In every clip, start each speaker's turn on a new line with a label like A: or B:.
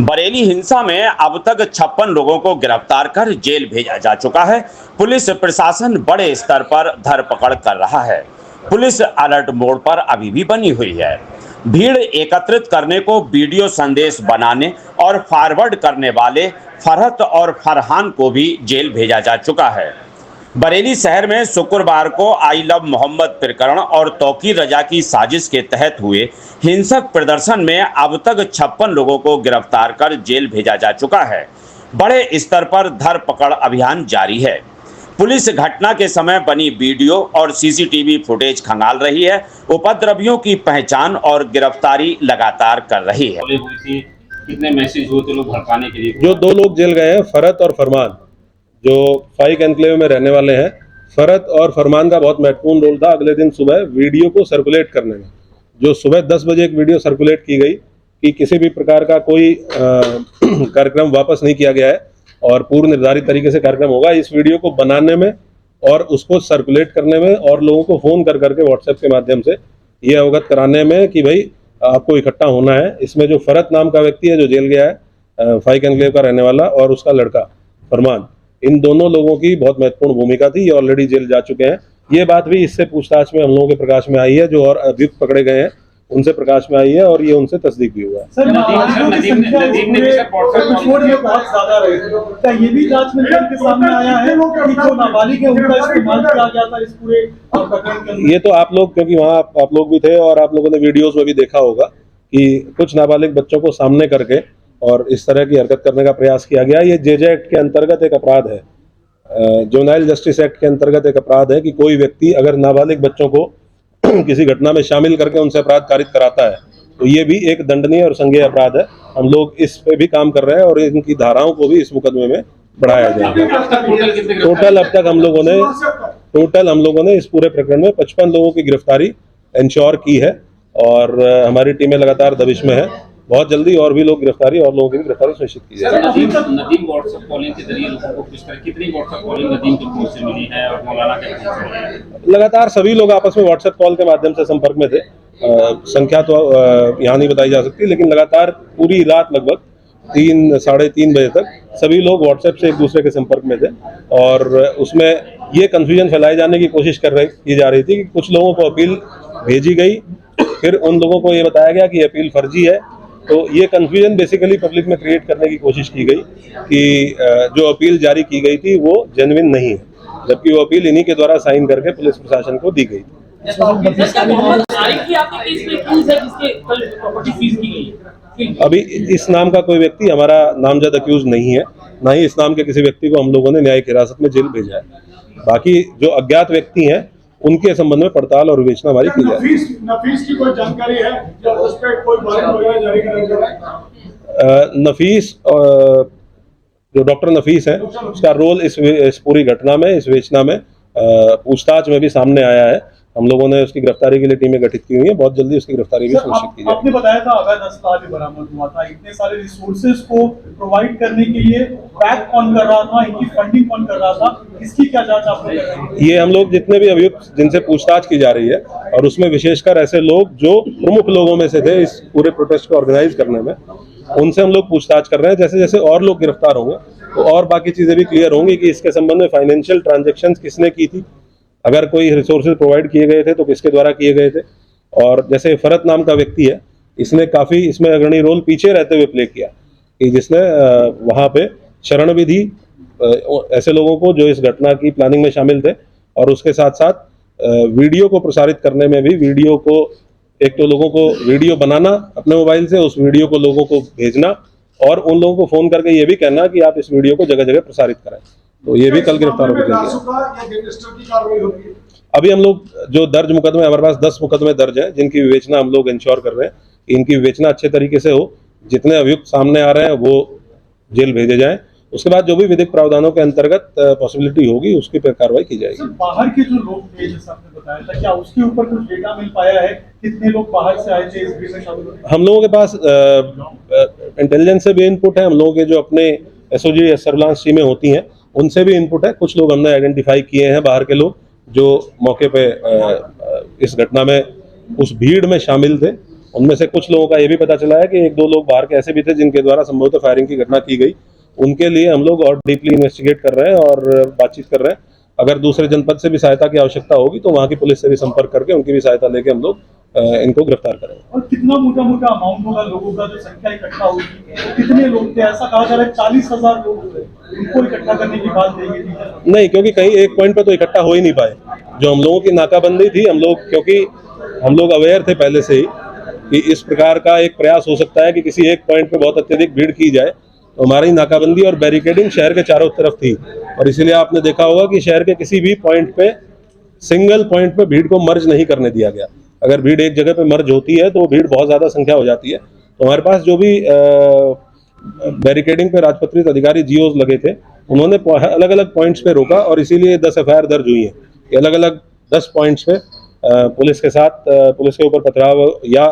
A: बरेली हिंसा में अब तक 56 लोगों को गिरफ्तार कर जेल भेजा जा चुका है। पुलिस प्रशासन बड़े स्तर पर धरपकड़ कर रहा है। पुलिस अलर्ट मोड पर अभी भी बनी हुई है। भीड़ एकत्रित करने को वीडियो संदेश बनाने और फॉरवर्ड करने वाले फरहत और फरहान को भी जेल भेजा जा चुका है। बरेली शहर में शुक्रवार को आई लव मोहम्मद प्रकरण और तौकीर रजा की साजिश के तहत हुए हिंसक प्रदर्शन में अब तक 56 लोगों को गिरफ्तार कर जेल भेजा जा चुका है। बड़े स्तर पर धरपकड़ अभियान जारी है। पुलिस घटना के समय बनी वीडियो और सीसीटीवी फुटेज खंगाल रही है। उपद्रवियों की पहचान और गिरफ्तारी लगातार कर रही है।
B: कितने मैसेज हुए थे लोग भड़काने के लिए?
C: जो 2 लोग जेल गए हैं, फरहत और फरमान, जो फाइक एनक्लेव में रहने वाले हैं। फरहत और फरमान का बहुत महत्वपूर्ण रोल था अगले दिन सुबह वीडियो को सर्कुलेट करने में। जो सुबह 10 बजे एक वीडियो सर्कुलेट की गई कि किसी भी प्रकार का कोई कार्यक्रम वापस नहीं किया गया है और पूर्व निर्धारित तरीके से कार्यक्रम होगा, इस वीडियो को बनाने में और उसको सर्कुलेट करने में और लोगों को फ़ोन कर करके व्हाट्सएप के माध्यम से ये अवगत कराने में कि भाई आपको इकट्ठा होना है। इसमें जो फरहत नाम का व्यक्ति है जो जेल गया है, फाइक एनक्लेव का रहने वाला, और उसका लड़का फरमान, इन दोनों लोगों की बहुत महत्वपूर्ण भूमिका थी। ये ऑलरेडी जेल जा चुके हैं। ये बात भी इससे पूछताछ में हम लोगों के प्रकाश में आई है। जो और अभियुक्त पकड़े गए हैं उनसे प्रकाश में आई है और ये उनसे तस्दीक भी हुआ है।
D: सर, ये भी जांच में के सामने आया है कि जो नाबालिग है उनका इस्तेमाल किया गया था इस पूरे प्रकरण के अंदर।
C: ये तो आप लोग, क्योंकि वहाँ आप लोग भी थे और आप लोगों ने वीडियोस में भी देखा होगा कि कुछ नाबालिग बच्चों को सामने करके और इस तरह की हरकत करने का प्रयास किया गया। ये जेजे एक्ट के अंतर्गत एक अपराध है, जुवेनाइल जस्टिस एक्ट के अंतर्गत एक अपराध है कि कोई व्यक्ति अगर नाबालिग बच्चों को किसी घटना में शामिल करके उनसे अपराध कारित कराता है तो ये भी एक दंडनीय और संज्ञेय अपराध है। हम लोग इस पे भी काम कर रहे हैं और इनकी धाराओं को भी इस मुकदमे में बढ़ाया जाएगा। टोटल अब तक हम लोगों ने इस पूरे प्रकरण में 55 लोगों की गिरफ्तारी इंश्योर की है और हमारी टीमें लगातार दबिश में है। बहुत जल्दी और भी लोग गिरफ्तारी और लोगों की भी गिरफ्तारी सुनिश्चित की जाएगी।
B: नदीम व्हाट्सएप कॉलिंग के जरिए लोगों को किस तरह, कितनी व्हाट्सएप कॉलिंग नदीम के फोन से मिली है और मौलाना के फोन से मिली है?
C: लगातार सभी लोग आपस में व्हाट्सएप कॉल के माध्यम से संपर्क में थे। संख्या तो यहाँ नहीं बताई जा सकती, लेकिन लगातार पूरी रात लगभग 3 साढ़े 3 बजे तक सभी लोग व्हाट्सएप से एक दूसरे के संपर्क में थे और उसमें ये कंफ्यूजन फैलाए जाने की कोशिश की जा रही थी कि कुछ लोगों को अपील भेजी गई, फिर उन लोगों को ये बताया गया कि अपील फर्जी है। तो ये कंफ्यूजन बेसिकली पब्लिक में क्रिएट करने की कोशिश की गई कि जो अपील जारी की गई थी वो जेन्युइन नहीं है, जबकि वो अपील इन्हीं के द्वारा साइन करके पुलिस प्रशासन को दी गई। अभी इस नाम का कोई व्यक्ति हमारा नामजद अक्यूज नहीं है, ना ही इस नाम के किसी व्यक्ति को हम लोगों ने न्यायिक हिरासत में जेल भेजा है। बाकी जो अज्ञात व्यक्ति हैं उनके संबंध में पड़ताल और विवेचना हमारी की जाए।
D: नफीस की कोई जानकारी है या उस पर कोई वारंट वगैरह जारी किया गया है?
C: नफीस, जो डॉक्टर नफीस है, उसका रोल इस पूरी घटना में, इस विवेचना में, पूछताछ में भी सामने आया है। हम लोगों ने उसकी गिरफ्तारी के लिए टीमें गठित की हुई है। बहुत जल्दी उसकी गिरफ्तारी भी सुनिश्चित की जाएगी।
D: आपने बताया था अवैध असला भी बरामद हुआ था, इतने सारे रिसोर्सेज को प्रोवाइड करने के लिए बैक कौन कर रहा था, इनकी फंडिंग कौन कर रहा था, इसकी क्या जांच आप लोग कर रहे हैं?
C: ये हम लोग जितने भी अभियुक्त जिनसे पूछताछ की जा रही है और उसमें विशेषकर ऐसे लोग जो प्रमुख लोगों में से थे इस पूरे प्रोटेस्ट को ऑर्गेनाइज करने में, उनसे हम लोग पूछताछ कर रहे हैं। जैसे जैसे और लोग गिरफ्तार होंगे तो और बाकी चीजें भी क्लियर होंगी कि इसके संबंध में फाइनेंशियल ट्रांजेक्शन किसने की थी, अगर कोई रिसोर्सेज प्रोवाइड किए गए थे तो किसके द्वारा किए गए थे। और जैसे फरहत नाम का व्यक्ति है, इसने काफी इसमें अग्रणी रोल पीछे रहते हुए प्ले किया कि जिसने वहां पे शरण भी दी ऐसे लोगों को जो इस घटना की प्लानिंग में शामिल थे, और उसके साथ साथ वीडियो को प्रसारित करने में भी, वीडियो को, एक तो लोगों को वीडियो बनाना अपने मोबाइल से, उस वीडियो को लोगों को भेजना और उन लोगों को फोन करके ये भी कहना कि आप इस वीडियो को जगह जगह प्रसारित करें। तो ये भी कल गिरफ्तार हो गए। अभी हम लोग जो दर्ज मुकदमे, हमारे पास 10 मुकदमे दर्ज हैं जिनकी विवेचना हम लोग इंश्योर कर रहे हैं कि इनकी विवेचना अच्छे तरीके से हो। जितने अभियुक्त सामने आ रहे हैं वो जेल भेजे जाएं। उसके बाद जो भी विधिक प्रावधानों के अंतर्गत पॉसिबिलिटी होगी उसकी पर कार्रवाई की जाएगी।
D: बाहर के जो लोग थे जैसे आपने बताया था, क्या उसके ऊपर कुछ डेटा मिल पाया है, कितने लोग बाहर से आए थे इस भीड़ में शामिल हुए?
C: हम लोगों के पास इंटेलिजेंस से भी इनपुट है, हम लोगों के जो अपने एसओजी या सर्विलांस टीमें होती हैं उनसे भी इनपुट है। कुछ लोग हमने आइडेंटिफाई किए हैं बाहर के लोग जो मौके पे इस घटना में उस भीड़ में शामिल थे उनमें से कुछ लोगों का ये भी पता चला है कि एक दो लोग बाहर के ऐसे भी थे जिनके द्वारा संभवतः फायरिंग की घटना की गई। उनके लिए हम लोग और डीपली इन्वेस्टिगेट कर रहे हैं और बातचीत कर रहे हैं। अगर दूसरे जनपद से भी सहायता की आवश्यकता होगी तो वहाँ की पुलिस से भी संपर्क करके उनकी भी सहायता लेके हम लोग इनको गिरफ्तार करेंगे।
D: और कितना मोटा अमाउंट होगा लोगों का जो संख्या इकट्ठा होगी, तो कितने लोग थे? ऐसा कहा जा रहा है 40,000 लोग हुए, उनको इकट्ठा करने की बात कही गई थी।
C: नहीं, क्योंकि कहीं एक पॉइंट पे तो इकट्ठा हो ही नहीं पाए। जो हम लोगों की नाकाबंदी थी, क्योंकि हम लोग अवेयर थे पहले से ही कि इस प्रकार का एक प्रयास हो सकता है कि किसी एक पॉइंट पे बहुत अत्यधिक भीड़ की जाए, तो हमारी नाकाबंदी और बैरिकेडिंग शहर के चारों तरफ थी और इसीलिए आपने देखा होगा कि शहर के किसी भी पॉइंट पे, सिंगल पॉइंट पे भीड़ को मर्ज नहीं करने दिया गया। अगर भीड़ एक जगह पे मर्ज होती है तो भीड़ बहुत ज्यादा संख्या हो जाती है। तो हमारे पास जो भी बैरिकेडिंग पे राजपत्रित अधिकारी जीओज लगे थे, उन्होंने अलग अलग पॉइंट्स पे रोका और इसीलिए 10 एफआईआर दर्ज हुई है। अलग अलग 10 पॉइंट्स पे पुलिस के साथ पुलिस के ऊपर पथराव या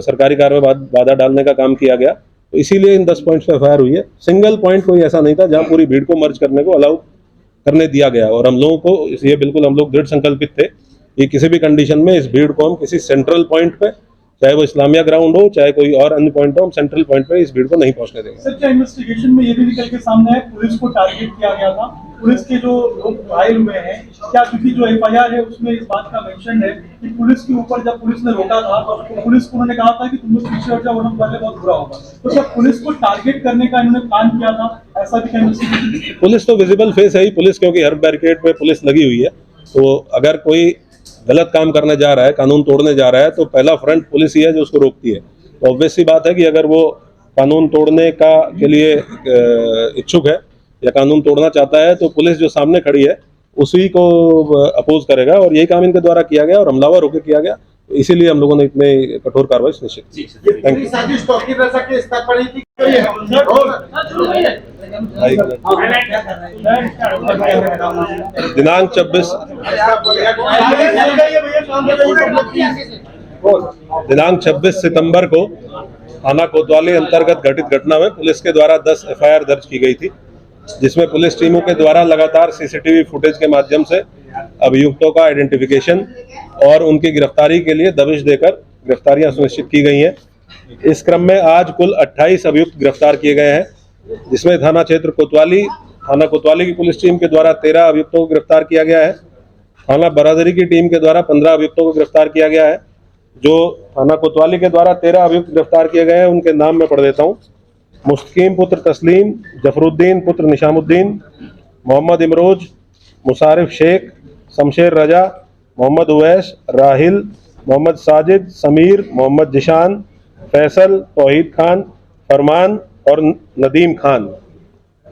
C: सरकारी कार्य में बाधा डालने का काम किया गया, तो इसीलिए इन 10 पॉइंट्स पे एफआईआर हुई है। सिंगल पॉइंट कोई ऐसा नहीं था जहां पूरी भीड़ को मर्ज करने को अलाउ करने दिया गया और हम लोगों को ये बिल्कुल हम लोग दृढ़ संकल्पित थे कि किसी भी कंडीशन में इस भीड़ को हम किसी सेंट्रल पॉइंट पे, चाहे वो इस्लामिया ग्राउंड हो चाहे कोई और अन्य पॉइंट हो, हम सेंट्रल पॉइंट पे इस भीड़ को नहीं पहुंचने देंगे।
D: सर, क्या इन्वेस्टिगेशन में ये भी निकल के सामने है पुलिस को टारगेट किया गया था? पुलिस के जो लोग घायल हुए हैं, क्या क्योंकि जो एफआईआर है उसमें इस बात का मेंशन है कि पुलिस के ऊपर जब पुलिस ने रोका था तो पुलिस को उन्होंने कहा था कि तुम लोग पीछे हट जाओ वरना पहले बहुत बुरा होगा। तो क्या पुलिस को टारगेट करने का इन्होंने प्लान किया था? ऐसा भी इन्वेस्टिगेशन?
C: पुलिस तो विजिबल फेस है ही पुलिस, क्योंकि हर बैरिकेड पे पुलिस लगी हुई है। तो अगर कोई गलत काम करने जा रहा है, कानून तोड़ने जा रहा है, तो पहला फ्रंट पुलिस ही है जो उसको रोकती है। तो ऑब्वियस सी बात है कि अगर वो कानून तोड़ने के लिए इच्छुक है या कानून तोड़ना चाहता है तो पुलिस जो सामने खड़ी है उसी को अपोज करेगा और यही काम इनके द्वारा किया गया और हमलावर होकर किया गया। इसीलिए हम लोगों ने इतने कठोर कार्रवाई सुनिश्चित की। Thank you. दिनांक 26 सितंबर को थाना कोतवाली अंतर्गत घटित घटना में पुलिस के द्वारा 10 एफआईआर दर्ज की गई थी, जिसमें पुलिस टीमों के द्वारा लगातार सीसीटीवी फुटेज के माध्यम से अभियुक्तों का आइडेंटिफिकेशन और उनकी गिरफ्तारी के लिए दबिश देकर गिरफ्तारियां सुनिश्चित की गई हैं। इस क्रम में आज कुल 28 अभियुक्त गिरफ्तार किए गए हैं, जिसमें थाना कोतवाली की पुलिस टीम के द्वारा 13 अभियुक्तों को गिरफ्तार किया गया है। थाना बरादरी की टीम के द्वारा 15 अभियुक्तों को गिरफ्तार किया गया है। जो थाना कोतवाली के द्वारा 13 अभियुक्त गिरफ्तार किए गए हैं उनके नाम मैं पढ़ देता हूँ। मुस्तकीम पुत्र तस्लीम, जफरुद्दीन पुत्र निशामुद्दीन, मोहम्मद इमरोज, मुसारिफ शेख, शमशेर रजा, मोहम्मद उवैस, राहिल, मोहम्मद साजिद, समीर, मोहम्मद जिशान, फैसल, तौहीद खान, फरमान और नदीम खान।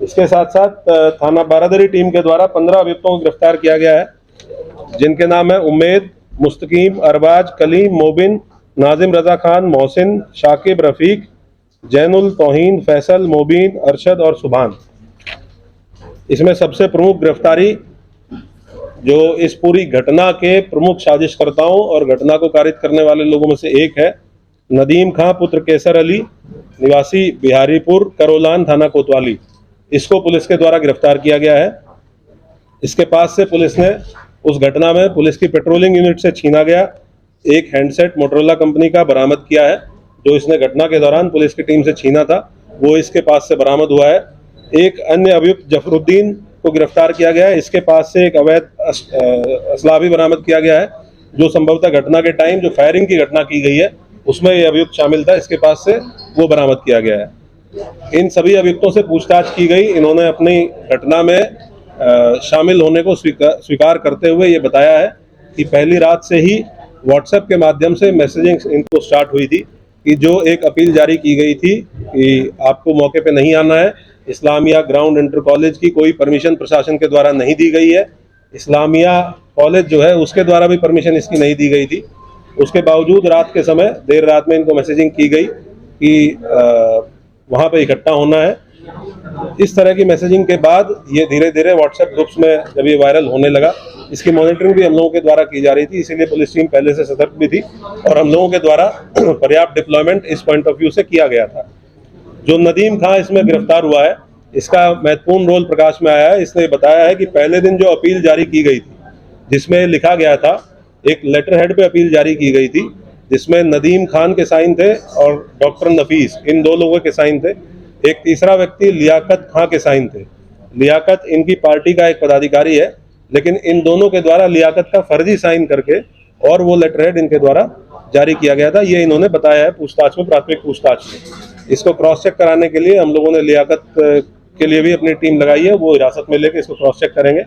C: इसके साथ साथ थाना बारादरी टीम के द्वारा 15 अभियुक्तों को गिरफ्तार किया गया है, जिनके नाम है उम्मेद, मुस्तकीम, अरबाज, कलीम, मोबिन, नाजिम रजा खान, मोहसिन, शाकिब, रफीक, जैनुल, तौहीन, फैसल, मोबिन, अरशद और सुभान। इसमें सबसे प्रमुख गिरफ्तारी जो इस पूरी घटना के प्रमुख साजिशकर्ताओं और घटना को कारित करने वाले लोगों में से एक है नदीम खां पुत्र केसर अली, निवासी बिहारीपुर, करोलान, थाना कोतवाली। इसको पुलिस के द्वारा गिरफ्तार किया गया है। इसके पास से पुलिस ने उस घटना में पुलिस की पेट्रोलिंग यूनिट से छीना गया एक हैंडसेट मोटरोला कंपनी का बरामद किया है, जो इसने घटना के दौरान पुलिस की टीम से छीना था, वो इसके पास से बरामद हुआ है। एक अन्य अभियुक्त जफरुद्दीन को गिरफ्तार किया गया है। इसके पास से एक अवैध असला भी बरामद किया गया है, जो संभवतः घटना के टाइम जो फायरिंग की घटना की गई है उसमें ये अभियुक्त शामिल था। इसके पास से वो बरामद किया गया है। इन सभी अभियुक्तों से पूछताछ की गई। इन्होंने अपनी घटना में शामिल होने को स्वीकार करते हुए ये बताया है कि पहली रात से ही व्हाट्सएप के माध्यम से मैसेजिंग इनको स्टार्ट हुई थी कि जो एक अपील जारी की गई थी कि आपको मौके पे नहीं आना है। इस्लामिया ग्राउंड इंटर कॉलेज की कोई परमिशन प्रशासन के द्वारा नहीं दी गई है। इस्लामिया कॉलेज जो है उसके द्वारा भी परमिशन इसकी नहीं दी गई थी। उसके बावजूद रात के समय देर रात में इनको मैसेजिंग की गई कि वहाँ पे इकट्ठा होना है। इस तरह की मैसेजिंग के बाद ये धीरे धीरे व्हाट्सएप ग्रुप्स में जब ये वायरल होने लगा, इसकी मॉनिटरिंग भी हम लोगों के द्वारा की जा रही थी। इसीलिए पुलिस टीम पहले से सतर्क भी थी और हम लोगों के द्वारा पर्याप्त डिप्लॉयमेंट इस पॉइंट ऑफ व्यू से किया गया था। जो नदीम खां इसमें गिरफ्तार हुआ है, इसका महत्वपूर्ण रोल प्रकाश में आया है। इसने बताया है कि पहले दिन जो अपील जारी की गई थी, जिसमें लिखा गया था, एक लेटर हेड पे अपील जारी की गई थी जिसमें नदीम खान के साइन थे और डॉक्टर नफीस, इन 2 लोगों के साइन थे। एक तीसरा व्यक्ति लियाकत खां के साइन थे। लियाकत इनकी पार्टी का एक पदाधिकारी है, लेकिन इन दोनों के द्वारा लियाकत का फर्जी साइन करके और वो लेटर हेड इनके द्वारा जारी किया गया था, ये इन्होंने बताया है पूछताछ में, प्राथमिक पूछताछ में। इसको क्रॉस चेक कराने के लिए हम लोगों ने लियाकत के लिए भी अपनी टीम लगाई है, वो हिरासत में लेकर इसको क्रॉस चेक करेंगे।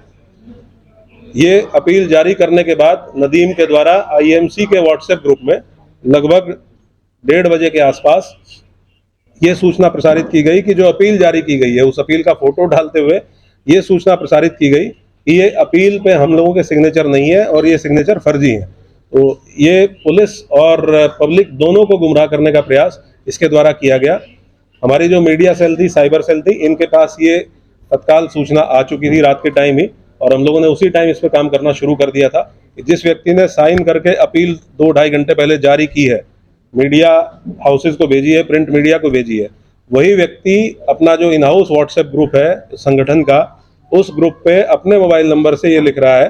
C: ये अपील जारी करने के बाद नदीम के द्वारा आईएमसी के व्हाट्सएप ग्रुप में लगभग 1:30 बजे के आसपास ये सूचना प्रसारित की गई कि जो अपील जारी की गई है, उस अपील का फोटो डालते हुए ये सूचना प्रसारित की गई कि ये अपील पे हम लोगों के सिग्नेचर नहीं है और ये सिग्नेचर फर्जी है। तो ये पुलिस और पब्लिक दोनों को गुमराह करने का प्रयास इसके द्वारा किया गया। हमारी जो मीडिया सेल थी, साइबर सेल थी, इनके पास ये तत्काल सूचना आ चुकी थी रात के टाइम ही, और हम लोगों ने उसी टाइम इस पर काम करना शुरू कर दिया था। जिस व्यक्ति ने साइन करके अपील 2-2.5 घंटे पहले जारी की है, मीडिया हाउसेज को भेजी है, प्रिंट मीडिया को भेजी है, वही व्यक्ति अपना जो इन हाउस व्हाट्सएप ग्रुप है संगठन का, उस ग्रुप पे अपने मोबाइल नंबर से ये लिख रहा है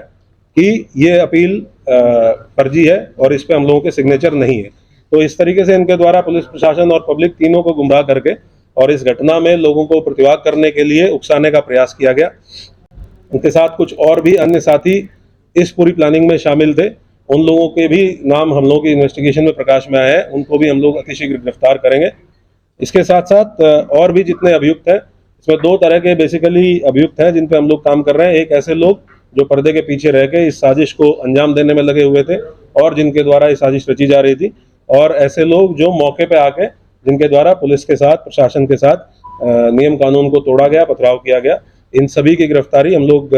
C: कि ये अपील फर्जी है और इस पे हम लोगों के सिग्नेचर नहीं है। तो इस तरीके से इनके द्वारा पुलिस प्रशासन और पब्लिक तीनों को गुमराह करके और इस घटना में लोगों को प्रतिवाद करने के लिए उकसाने का प्रयास किया गया। उनके साथ कुछ और भी अन्य साथी इस पूरी प्लानिंग में शामिल थे, उन लोगों के भी नाम हम लोगों की इन्वेस्टिगेशन में प्रकाश में आए हैं, उनको भी हम लोग अतिशीघ्र गिरफ्तार करेंगे। इसके साथ साथ और भी जितने अभियुक्त हैं, इसमें 2 तरह के बेसिकली अभियुक्त हैं जिन पे हम लोग काम कर रहे हैं। एक ऐसे लोग जो पर्दे के पीछे रह के इस साजिश को अंजाम देने में लगे हुए थे और जिनके द्वारा ये साजिश रची जा रही थी, और ऐसे लोग जो मौके पे आके जिनके द्वारा पुलिस के साथ, प्रशासन के साथ नियम कानून को तोड़ा गया, पथराव किया गया। इन सभी की गिरफ्तारी हम लोग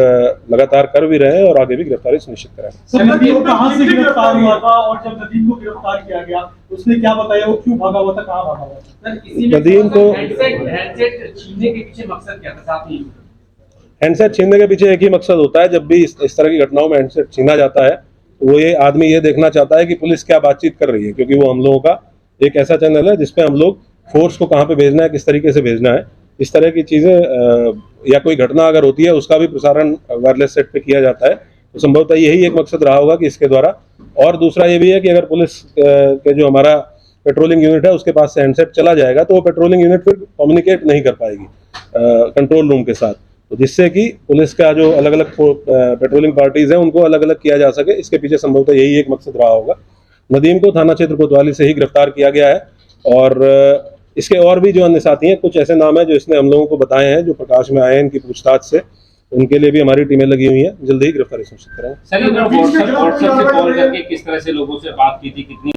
C: लगातार कर भी रहे हैं और आगे भी गिरफ्तारी सुनिश्चित करेंगे।
D: सर, नदीम कहाँ से गिरफ्तार हुआ था और जब नदीम को गिरफ्तार किया गया उसने क्या बताया, वो क्यों भागा हुआ था, कहाँ भागा हुआ था?
C: नदीम को
B: हैंडसेट छीनने के पीछे मकसद क्या था? साथ ही
C: हैंडसेट छीनने के पीछे एक ही मकसद होता है, जब भी इस तरह की घटनाओं में हैंडसेट छीना जाता है तो वो ये आदमी ये देखना चाहता है कि पुलिस क्या बातचीत कर रही है, क्योंकि वो हम लोगों का एक ऐसा चैनल है जिसपे हम लोग फोर्स को कहाँ पे भेजना है, किस तरीके से भेजना है, इस तरह की चीजें या कोई घटना अगर होती है उसका भी प्रसारण वायरलेस सेट पे किया जाता है। तो संभवतः यही एक मकसद रहा होगा कि इसके द्वारा। और दूसरा ये भी है कि अगर पुलिस के जो हमारा पेट्रोलिंग यूनिट है उसके पास से हैंडसेट चला जाएगा तो वो पेट्रोलिंग यूनिट फिर कम्युनिकेट नहीं कर पाएगी कंट्रोल रूम के साथ, तो जिससे कि पुलिस का जो अलग अलग पेट्रोलिंग पार्टीज हैं उनको अलग अलग किया जा सके। इसके पीछे संभवतः यही एक मकसद रहा होगा। नदीम को थाना क्षेत्र कोतवाली से ही गिरफ्तार किया गया है और इसके और भी जो अन्य साथी हैं, कुछ ऐसे नाम हैं जो इसने हम लोगों को बताए हैं, जो प्रकाश में आए हैं इनकी पूछताछ से, उनके लिए भी हमारी टीमें लगी हुई हैं, जल्दी ही गिरफ्तारी सुनिश्चित करेंगे।
B: सर, व्हाट्सएप से कॉल करके किस तरह से लोगों से बात की थी, कितनी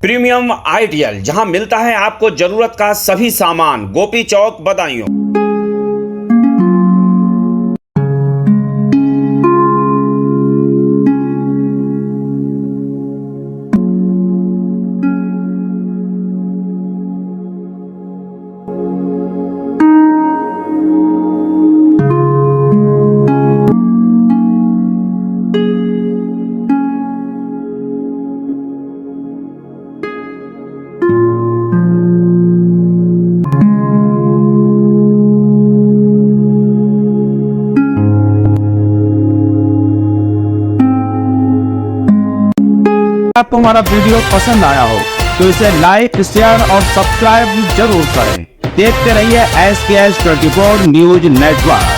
A: प्रीमियम आइडियल, जहां मिलता है आपको जरूरत का सभी सामान, गोपी चौक, बदायूं।
E: आपको हमारा वीडियो पसंद आया हो तो इसे लाइक, शेयर और सब्सक्राइब जरूर करें। देखते रहिए SKS 24 न्यूज नेटवर्क।